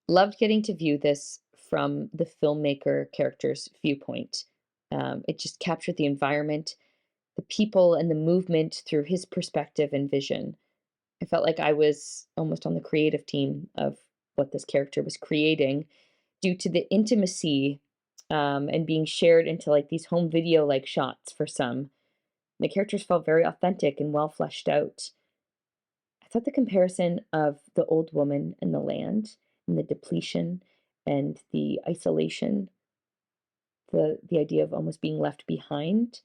Loved getting to view this from the filmmaker character's viewpoint. It just captured the environment, the people, and the movement through his perspective and vision. I felt like I was almost on the creative team of what this character was creating due to the intimacy and being shared into like these home video like shots for some. The characters felt very authentic and well fleshed out. I thought the comparison of the old woman and the land and the depletion and the isolation, the idea of almost being left behind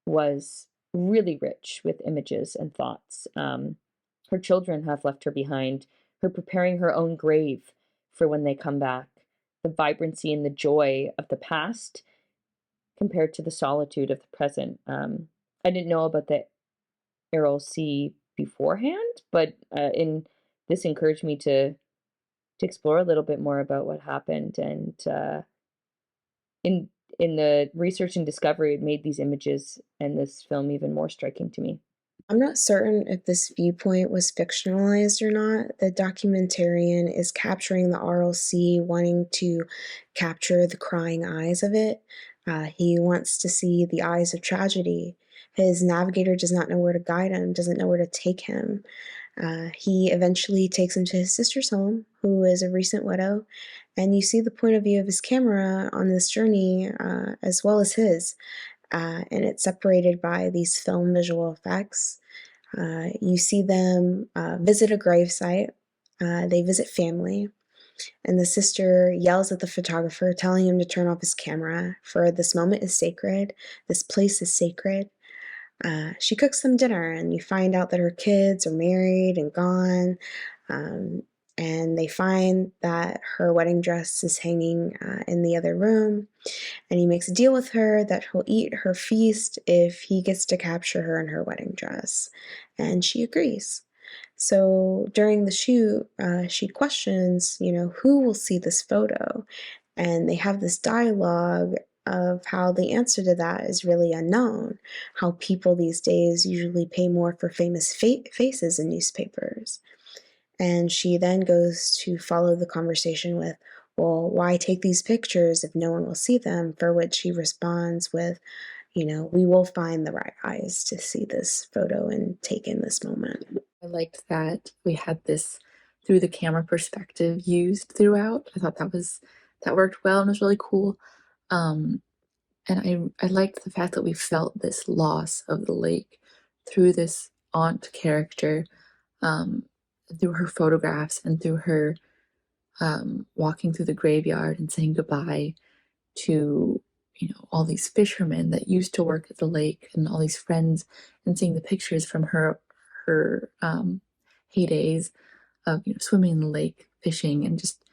was really rich with images and thoughts. Her children have left her behind, her preparing her own grave for when they come back, the vibrancy and the joy of the past compared to the solitude of the present. I didn't know about the Aral Sea beforehand, but in this encouraged me to explore a little bit more about what happened. And in in the research and discovery, it made these images and this film even more striking to me. I'm not certain if this viewpoint was fictionalized or not. The documentarian is capturing the Aral Sea, wanting to capture the crying eyes of it. He wants to see the eyes of tragedy. His navigator does not know where to guide him, doesn't know where to take him. He eventually takes him to his sister's home, who is a recent widow, and you see the point of view of his camera on this journey as well as his. And it's separated by these film visual effects. You see them visit a gravesite. They visit family, and the sister yells at the photographer, telling him to turn off his camera, for this moment is sacred, this place is sacred. She cooks them dinner, and you find out that her kids are married and gone. Um, and they find that her wedding dress is hanging in the other room. And he makes a deal with her that he'll eat her feast if he gets to capture her in her wedding dress. And she agrees. So during the shoot, she questions, who will see this photo? And they have this dialogue of how the answer to that is really unknown, how people these days usually pay more for famous faces in newspapers. And she then goes to follow the conversation with, well, why take these pictures if no one will see them? For which he responds with, we will find the right eyes to see this photo and take in this moment. I liked that we had this through the camera perspective used throughout. I thought that worked well and was really cool. Um, and I liked the fact that we felt this loss of the lake through this aunt character, um, through her photographs and through her walking through the graveyard and saying goodbye to all these fishermen that used to work at the lake and all these friends, and seeing the pictures from her heydays of swimming in the lake, fishing, and just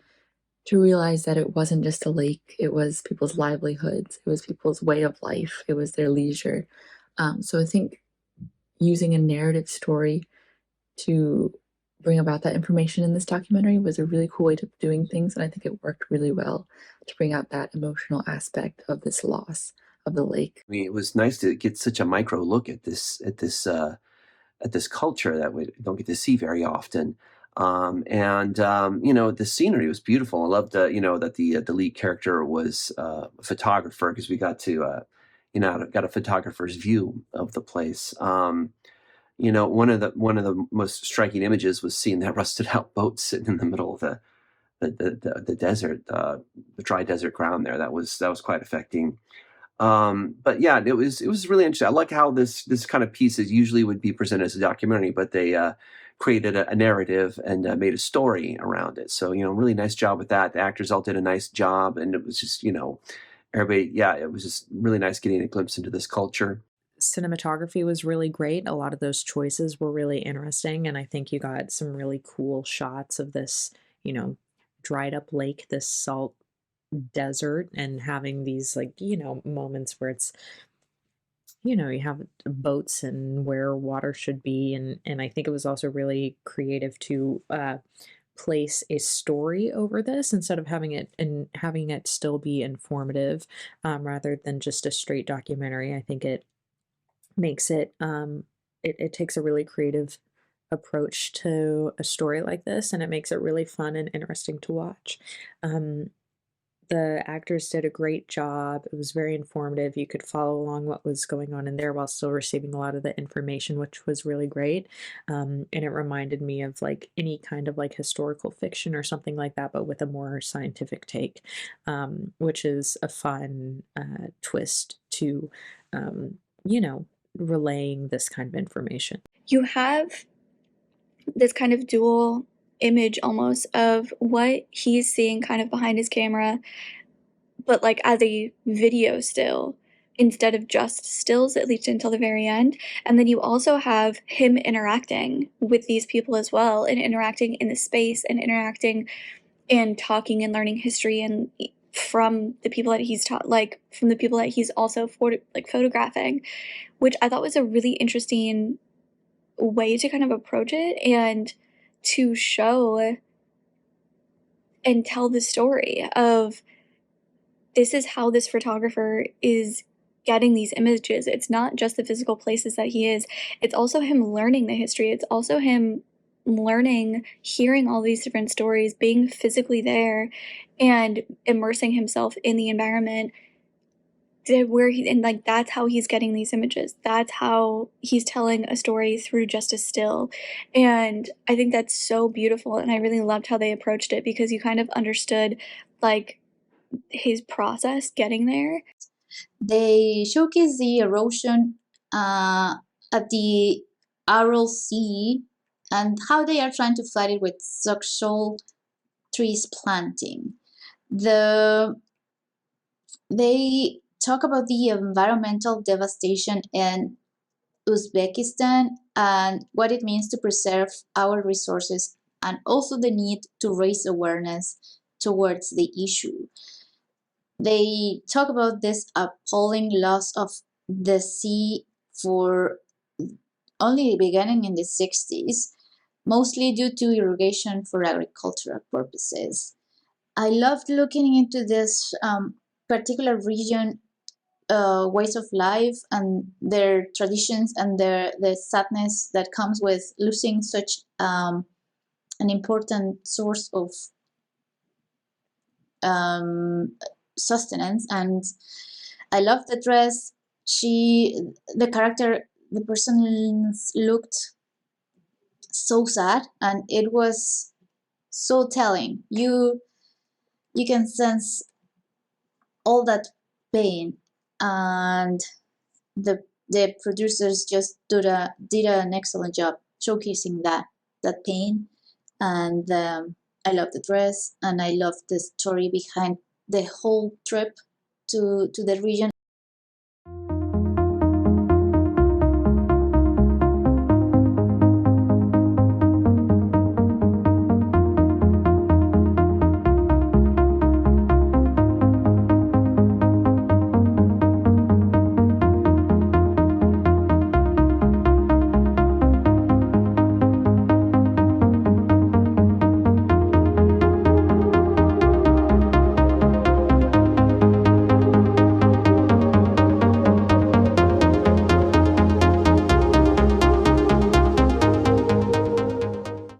to realize that it wasn't just a lake, it was people's livelihoods, it was people's way of life, it was their leisure. So I think using a narrative story to bring about that information in this documentary was a really cool way of doing things, and I think it worked really well to bring out that emotional aspect of this loss of the lake. I mean, it was nice to get such a micro look at this culture that we don't get to see very often. The scenery was beautiful. I loved, that the lead character was a photographer, because we got to, got a photographer's view of the place. One of the most striking images was seeing that rusted out boat sitting in the middle of the desert, the dry desert ground there. That was quite affecting. But yeah, it was really interesting. I like how this kind of pieces usually would be presented as a documentary, but they created a narrative and made a story around it. So really nice job with that. The actors all did a nice job, and it was just everybody. Yeah, it was just really nice getting a glimpse into this culture. Cinematography was really great. A lot of those choices were really interesting, and I think you got some really cool shots of this, you know, dried up lake, this salt desert, and having these like, moments where it's, you have boats and where water should be, and I think it was also really creative to place a story over this instead of having it still be informative, rather than just a straight documentary. I think it makes it takes a really creative approach to a story like this, and it makes it really fun and interesting to watch. The actors did a great job. It was very informative. You could follow along what was going on in there while still receiving a lot of the information, which was really great. And it reminded me of like any kind of like historical fiction or something like that, but with a more scientific take, which is a fun twist to, you know, relaying this kind of information. You have this kind of dual image almost of what he's seeing kind of behind his camera, but like as a video still instead of just stills, at least until the very end. And then you also have him interacting with these people as well, and interacting in the space, and interacting and talking and learning history, and from the people that he's taught, like from the people that he's also photographing, which I thought was a really interesting way to kind of approach it and to show and tell the story of this is how this photographer is getting these images. It's not just the physical places that he is, it's also him learning the history. It's also him learning, hearing all these different stories, being physically there, and immersing himself in the environment where he, and like that's how he's getting these images. That's how he's telling a story through just a still. And I think that's so beautiful, and I really loved how they approached it because you kind of understood like his process getting there. They showcase the erosion at the Aral Sea and how they are trying to fight it with social trees planting. They talk about the environmental devastation in Uzbekistan and what it means to preserve our resources, and also the need to raise awareness towards the issue. They talk about this appalling loss of the sea for only beginning in the 60s, mostly due to irrigation for agricultural purposes. I loved looking into this particular region ways of life and their traditions and the sadness that comes with losing such an important source of sustenance. And I love the dress. The person looked so sad, and it was so telling. You can sense all that pain, and the producers just did an excellent job showcasing that pain. And I love the dress, and I love the story behind the whole trip to the region.